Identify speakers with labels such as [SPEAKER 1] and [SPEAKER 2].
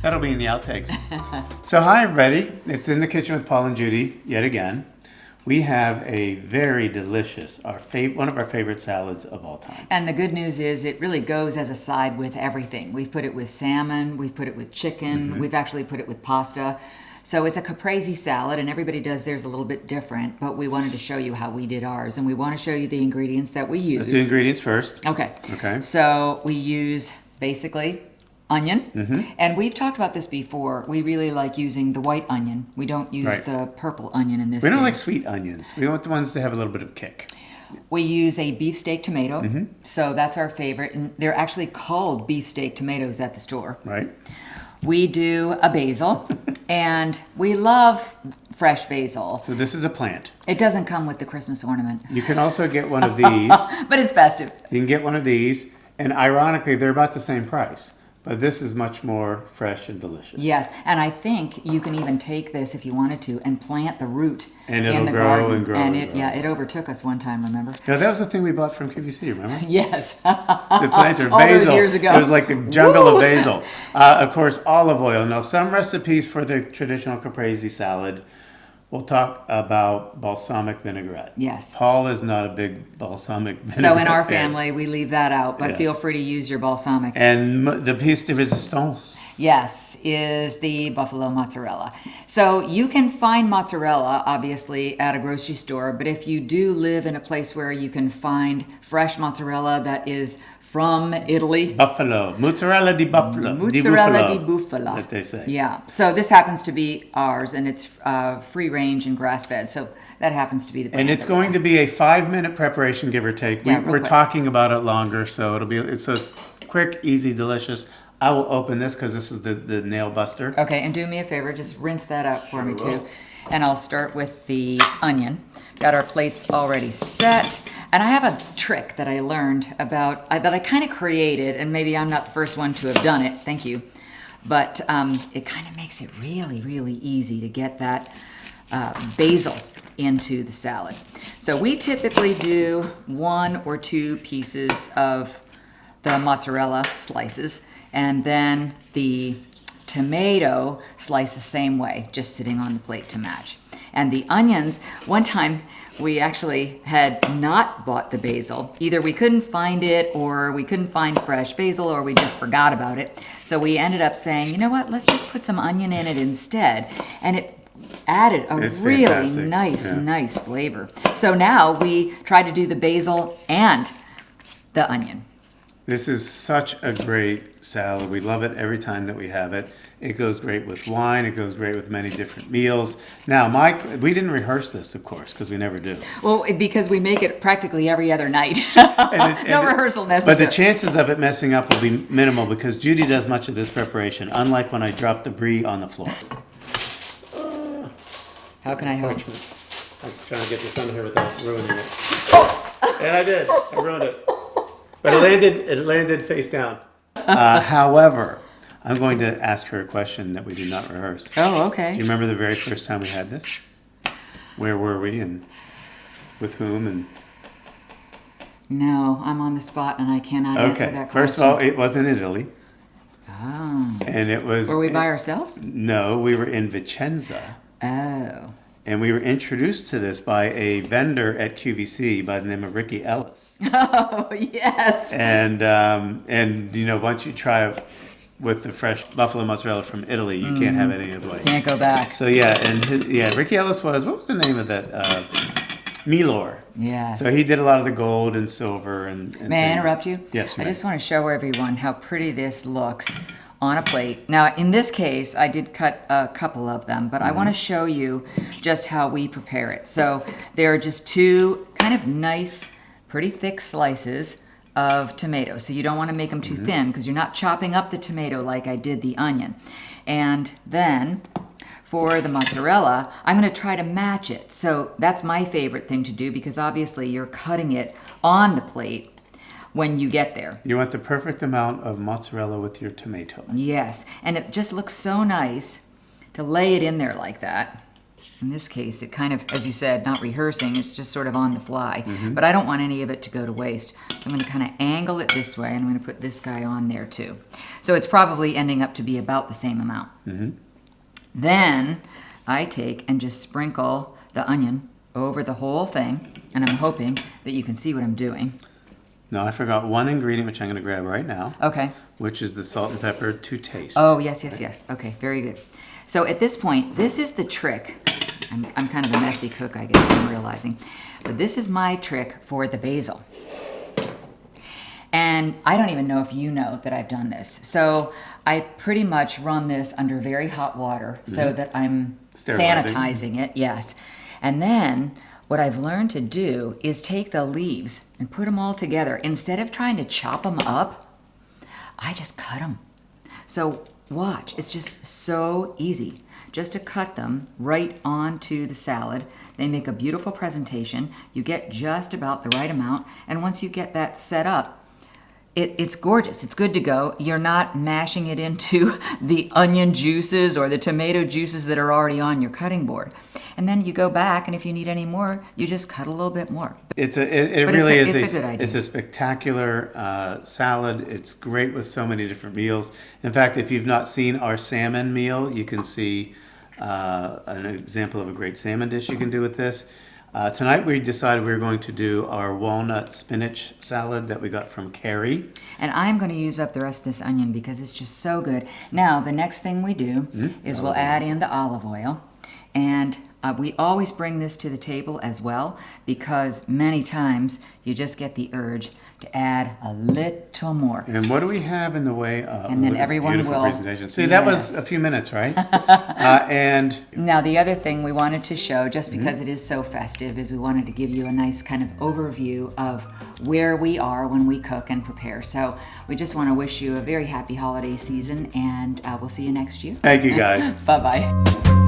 [SPEAKER 1] That'll be in the outtakes. So hi everybody, it's In the Kitchen with Paul and Judy yet again. We have a very delicious, one of our favorite salads of all time.
[SPEAKER 2] And the good news is it really goes as a side with everything. We've put it with salmon, we've put it with chicken, we've actually put it with pasta. So it's a caprese salad, and everybody does theirs a little bit different, but we wanted to show you how we did ours, and we want to show you the ingredients that we use.
[SPEAKER 1] Let's do ingredients first.
[SPEAKER 2] Okay.
[SPEAKER 1] Okay.
[SPEAKER 2] So we use basically onion, and we've talked about this before. We really like using the white onion. We don't use the purple onion in this
[SPEAKER 1] We don't
[SPEAKER 2] case.
[SPEAKER 1] like sweet onions. We want the ones that have a little bit of kick.
[SPEAKER 2] We use a beefsteak tomato, so that's our favorite, and they're actually called beefsteak tomatoes at the store.
[SPEAKER 1] Right.
[SPEAKER 2] We do a basil, and we love fresh basil.
[SPEAKER 1] So this is a plant.
[SPEAKER 2] It doesn't come with the Christmas ornament,
[SPEAKER 1] You can also get one of these.
[SPEAKER 2] but it's festive.
[SPEAKER 1] You can get one of these, and ironically, they're about the same price. But this is much more fresh and delicious.
[SPEAKER 2] Yes, and I think you can even take this if you wanted to and plant the root
[SPEAKER 1] And
[SPEAKER 2] in
[SPEAKER 1] it'll
[SPEAKER 2] the
[SPEAKER 1] grow
[SPEAKER 2] garden.
[SPEAKER 1] and grow
[SPEAKER 2] And
[SPEAKER 1] and grow.
[SPEAKER 2] yeah, it overtook us one time, remember?
[SPEAKER 1] Now, that was the thing we bought from QVC, remember?
[SPEAKER 2] Yes.
[SPEAKER 1] The planter,
[SPEAKER 2] All those
[SPEAKER 1] basil.
[SPEAKER 2] years ago.
[SPEAKER 1] It was like the jungle
[SPEAKER 2] Woo!
[SPEAKER 1] of basil. Of course, olive oil. Now, some recipes for the traditional caprese salad, we'll talk about balsamic vinaigrette.
[SPEAKER 2] Yes.
[SPEAKER 1] Paul is not a big balsamic vinaigrette
[SPEAKER 2] So in our
[SPEAKER 1] fan.
[SPEAKER 2] family, we leave that out, but
[SPEAKER 1] Yes.
[SPEAKER 2] feel free to use your balsamic.
[SPEAKER 1] And the piece de resistance.
[SPEAKER 2] Yes, is the buffalo mozzarella. So you can find mozzarella, obviously, at a grocery store, but if you do live in a place where you can find fresh mozzarella that is from Italy,
[SPEAKER 1] Buffalo. Mozzarella di Buffalo.
[SPEAKER 2] Mozzarella di Bufala.
[SPEAKER 1] That they say.
[SPEAKER 2] Yeah. So this happens to be ours, and it's free range and grass fed. So that happens to be the brand
[SPEAKER 1] And it's
[SPEAKER 2] that we
[SPEAKER 1] going to be a 5-minute preparation, give or take.
[SPEAKER 2] Yeah, real
[SPEAKER 1] We're
[SPEAKER 2] quick.
[SPEAKER 1] talking about it longer, so it's quick, easy, delicious. I will open this because this is the nail buster.
[SPEAKER 2] Okay, and do me a favor, just rinse that out for me too. And I'll start with the onion. Got our plates already set. And I have a trick that I learned about, that I kind of created, and maybe I'm not the first one to have done it, thank you. But it kind of makes it really, really easy to get that basil into the salad. So we typically do 1 or 2 pieces of the mozzarella slices, and then the tomato slice the same way, just sitting on the plate to match. And the onions, one time we actually had not bought the basil. Either we couldn't find it, or we couldn't find fresh basil, or we just forgot about it. So we ended up saying, you know what, let's just put some onion in it instead. And it added a
[SPEAKER 1] It's
[SPEAKER 2] really
[SPEAKER 1] fantastic.
[SPEAKER 2] nice flavor. So now we try to do the basil and the onion.
[SPEAKER 1] This is such a great salad. We love it every time that we have it. It goes great with wine. It goes great with many different meals. Now, we didn't rehearse this, of course, because we never do.
[SPEAKER 2] Well, because we make it practically every other night.
[SPEAKER 1] And
[SPEAKER 2] No rehearsal necessary.
[SPEAKER 1] But the chances of it messing up will be minimal because Judy does much of this preparation, unlike when I drop the brie on the floor.
[SPEAKER 2] How can I help?
[SPEAKER 1] I was trying to get this on here without ruining it. And I did. I ruined it. But it landed face down. However, I'm going to ask her a question that we did not rehearse.
[SPEAKER 2] Oh,
[SPEAKER 1] Do
[SPEAKER 2] okay.
[SPEAKER 1] you remember the very first time we had this? Where were we and with whom? And
[SPEAKER 2] No, I'm on the spot and I cannot answer that
[SPEAKER 1] okay,
[SPEAKER 2] question.
[SPEAKER 1] first of all, it was in Italy.
[SPEAKER 2] Oh.
[SPEAKER 1] And it was...
[SPEAKER 2] Were we by ourselves?
[SPEAKER 1] No, we were in Vicenza.
[SPEAKER 2] Oh.
[SPEAKER 1] And we were introduced to this by a vendor at QVC by the name of Ricky Ellis.
[SPEAKER 2] Oh, yes.
[SPEAKER 1] And you know, once you try it with the fresh buffalo mozzarella from Italy, you can't have it any other way.
[SPEAKER 2] Can't go back.
[SPEAKER 1] So yeah, and Ricky Ellis what was the name of that? Milor.
[SPEAKER 2] Yes.
[SPEAKER 1] So he did a lot of the gold and silver and
[SPEAKER 2] May I
[SPEAKER 1] things.
[SPEAKER 2] interrupt you?
[SPEAKER 1] Yes,
[SPEAKER 2] I
[SPEAKER 1] ma'am.
[SPEAKER 2] just want to show everyone how pretty this looks on a plate. Now, in this case, I did cut a couple of them, but I want to show you just how we prepare it. So there are just 2 kind of nice, pretty thick slices of tomato. So you don't want to make them too thin because you're not chopping up the tomato like I did the onion. And then for the mozzarella, I'm going to try to match it. So that's my favorite thing to do because obviously you're cutting it on the plate when you get there.
[SPEAKER 1] You want the perfect amount of mozzarella with your tomato.
[SPEAKER 2] Yes, and it just looks so nice to lay it in there like that. In this case, it kind of, as you said, not rehearsing, it's just sort of on the fly. But I don't want any of it to go to waste. So I'm going to kind of angle it this way, and I'm going to put this guy on there too. So it's probably ending up to be about the same amount. Then I take and just sprinkle the onion over the whole thing, and I'm hoping that you can see what I'm doing.
[SPEAKER 1] No, I forgot one ingredient which I'm going to grab right now.
[SPEAKER 2] Okay.
[SPEAKER 1] Which is the salt and pepper to taste.
[SPEAKER 2] Oh, yes, yes, yes. Okay, very good. So at this point, this is the trick. I'm kind of a messy cook, I guess, I'm realizing. But this is my trick for the basil. And I don't even know if you know that I've done this. So I pretty much run this under very hot water so that I'm sanitizing it, yes. And then what I've learned to do is take the leaves and put them all together. Instead of trying to chop them up, I just cut them. So watch, it's just so easy just to cut them right onto the salad. They make a beautiful presentation. You get just about the right amount. And once you get that set up, it's gorgeous. It's good to go. You're not mashing it into the onion juices or the tomato juices that are already on your cutting board. And then you go back, and if you need any more, you just cut a little bit more.
[SPEAKER 1] It really is
[SPEAKER 2] a good idea.
[SPEAKER 1] It's a spectacular salad. It's great with so many different meals. In fact, if you've not seen our salmon meal, you can see an example of a great salmon dish you can do with this. Tonight we decided we were going to do our walnut spinach salad that we got from Carrie.
[SPEAKER 2] And I'm going to use up the rest of this onion because it's just so good. Now, the next thing we do is we'll add in the olive oil. And we always bring this to the table as well because many times you just get the urge to add a little more.
[SPEAKER 1] And what do we have in the way of
[SPEAKER 2] and then everyone will
[SPEAKER 1] presentation? See, that was a few minutes, right? And
[SPEAKER 2] now the other thing we wanted to show, just because it is so festive, is we wanted to give you a nice kind of overview of where we are when we cook and prepare. So we just want to wish you a very happy holiday season, and we'll see you next year.
[SPEAKER 1] Thank you, guys.
[SPEAKER 2] Bye-bye.